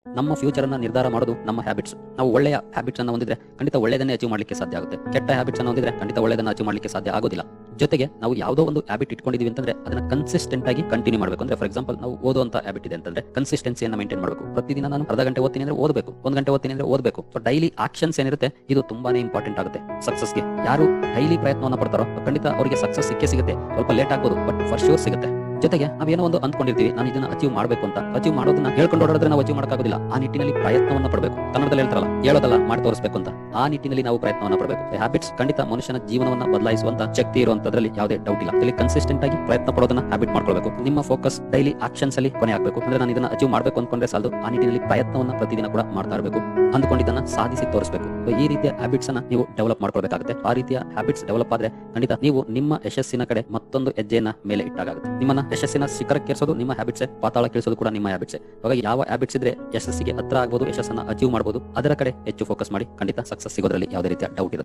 ನಮ್ಮ ಫ್ಯೂಚರ್ ಅನ್ನ ನಿರ್ಧಾರ ಮಾಡೋದು ನಮ್ಮ ಹ್ಯಾಬಿಟ್ಸ್. ನಾವು ಒಳ್ಳೆಯ ಹ್ಯಾಬಿಟ್ಸ್ ಅನ್ನ ಹೊಂದಿದ್ರೆ ಖಂಡಿತ ಒಳ್ಳೆಯದನ್ನೇ ಅಚೀವ್ ಮಾಡ್ಲಿಕ್ಕೆ ಸಾಧ್ಯ ಆಗುತ್ತೆ. ಕೆಟ್ಟ ಹ್ಯಾಬಿಟ್ಸ್ ಅನ್ನ ಹೊಂದಿದ್ರೆ ಖಂಡಿತ ಒಳ್ಳೆಯದನ್ನ ಅಚೀವ್ ಮಾಡ್ಲಿಕ್ಕೆ ಸಾಧ್ಯ ಆಗೋದಿಲ್ಲ. ಜೊತೆಗೆ ನಾವು ಯಾವುದೋ ಒಂದು ಹ್ಯಾಬಿಟ್ ಇಟ್ಕೊಂಡಿದೀವಿ ಅಂತಂದ್ರೆ ಅದನ್ನ ಕನ್ಸಿಸ್ಟೆಂಟ್ ಆಗಿ ಕಂಟಿನ್ಯೂ ಮಾಡಬೇಕು. ಅಂದ್ರೆ ಫಾರ್ ಎಕ್ಸಾಂಪಲ್ ನಾವು ಓದುವಂತ ಹ್ಯಾಬಿಟ್ ಇದೆ ಅಂತಂದ್ರೆ ಕನ್ಸಿಸ್ಟೆನ್ಸಿಯನ್ನ ಮೇಂಟೈನ್ ಮಾಡಬೇಕು. ಪ್ರತಿದಿನ ನಾನು ಅರ್ಧ ಗಂಟೆ ಓದ್ತೀನಿ ಅಂದ್ರೆ ಓದಬೇಕು, 1 ಗಂಟೆ ಓದ್ತೀನಿ ಅಂದ್ರೆ ಓದಬೇಕು. ಸೊ ಡೈಲಿ ಆಕ್ಷನ್ಸ್ ಏನಿರುತ್ತೆ ಇದು ತುಂಬಾನೇ ಇಂಪಾರ್ಟೆಂಟ್ ಆಗುತ್ತೆ ಸಕ್ಸಸ್ಗೆ. ಯಾರು ಡೈಲಿ ಪ್ರಯತ್ನವನ್ನ ಪಡ್ತಾರೋ ಖಂಡಿತ ಅವರಿಗೆ ಸಕ್ಸಸ್ ಸಿಕ್ಕೇ ಸಿಗುತ್ತೆ. ಸ್ವಲ್ಪ ಲೇಟ್ ಆಗ್ಬೋದು, ಬಟ್ ಫಾರ್ ಶೂರ್ ಸಿಗುತ್ತೆ. ಜೊತೆಗೆ ನಾವೇನೋ ಒಂದು ಅಂದ್ಕೊಂಡಿರ್ತೀವಿ, ನಾನು ಇದನ್ನ ಅಚೀವ್ ಮಾಡಬೇಕು ಅಂತ. ಅಚೀವ್ ಮಾಡೋದನ್ನ ಹೇಳ್ಕೊಂಡು ಓಡೋದ್ರೆ ನಾವು ಅಚೀವ್ ಮಾಡೋಕ್ಕಾಗೋದಿಲ್ಲ. ಆ ನಿಟ್ಟಿನಲ್ಲಿ ಪ್ರಯತ್ನವನ್ನ ಪಡಬೇಕು. ಕನ್ನಡದಲ್ಲಿ ಹೇಳ್ತಾರಲ್ಲ, ಹೇಳೋದಲ್ಲ ಮಾಡಿ ತೋರಿಸಬೇಕು ಅಂತ. ಆ ನಿಟ್ಟಿನಲ್ಲಿ ನಾವು ಪ್ರಯತ್ನವನ್ನ ಪಡಬೇಕು. ಹ್ಯಾಬಿಟ್ಸ್ ಖಂಡಿತ ಮನುಷ್ಯನ ಜೀವನವನ್ನ ಬದಲಾಯಿಸುವಂತ ಶಕ್ತಿ ಇರುವಂತದ್ರಲ್ಲಿ ಯಾವುದೇ ಡೌಟ್ ಇಲ್ಲ. ಇಲ್ಲಿ ಕನ್ಸಿಸ್ಟೆಂಟ್ ಆಗಿ ಪ್ರಯತ್ನ ಪಡೋದನ್ನ ಹ್ಯಾಬಿಟ್ ಮಾಡ್ಕೊಳ್ಬೇಕು. ನಿಮ್ಮ ಫೋಕಸ್ ಡೈಲಿ ಆಕ್ಷನ್ಸ್ ಅಲ್ಲಿ ಕೊನೆ ಆಗಬೇಕು. ಅಂದ್ರೆ ನಾನು ಇದನ್ನ ಅಚೀವ್ ಮಾಡಬೇಕು ಅನ್ಕೊಂಡ್ರೆ ಸಾಲದು, ಆ ನಿಟ್ಟಿನಲ್ಲಿ ಪ್ರಯತ್ನವನ್ನ ಪ್ರತಿದಿನ ಕೂಡ ಮಾಡ್ತಾ ಇರಬೇಕು. ಅಂದ್ಕೊಂಡಿದ್ದನ್ನ ಸಾಧಿಸಿ ತೋರಿಸಬೇಕು. ಈ ರೀತಿಯ ಹ್ಯಾಬಿಟ್ಸ್ ಅನ್ನ ನೀವು ಡೆವಲಪ್ ಮಾಡ್ಕೊಳ್ಬೇಕಾಗುತ್ತೆ. ಆ ರೀತಿಯ ಹ್ಯಾಬಿಟ್ಸ್ ಡೆವಲಪ್ ಆದ್ರೆ ಖಂಡಿತ ನೀವು ನಿಮ್ಮ ಯಶಸ್ಸಿನ ಕಡೆ ಮತ್ತೊಂದು ಹೆಜ್ಜೆಯನ್ನ ಮೇಲೆ ಇಟ್ಟಾಗುತ್ತೆ. ನಿಮ್ಮನ್ನ ಯಶಸ್ಸಿನ ಶಿಖರಕ್ಕೇರಿಸೋದು ನಿಮ್ಮ ಹ್ಯಾಬಿಟ್ಸ್, ಪಾತಾಳ ಕೇಳಿಸೋದು ಕೂಡ ನಿಮ್ಮ ಹ್ಯಾಬಿಟ್ಸ್. ಇವಾಗ ಯಾವ ಹ್ಯಾಬಿಟ್ಸ್ ಇದ್ರೆ ಯಶಸ್ಸಿಗೆ ಹತ್ರ ಆಗಬಹುದು, ಯಶಸ್ಸನ್ನ ಅಚೀವ್ ಮಾಡಬಹುದು, ಅದರ ಕಡೆ ಹೆಚ್ಚು ಫೋಕಸ್ ಮಾಡಿ. ಖಂಡಿತ ಸಕ್ಸಸ್ ಸಿಗೋದ್ರಲ್ಲಿ ಯಾವುದೇ ರೀತಿಯ ಡೌಟ್ ಇರುತ್ತೆ.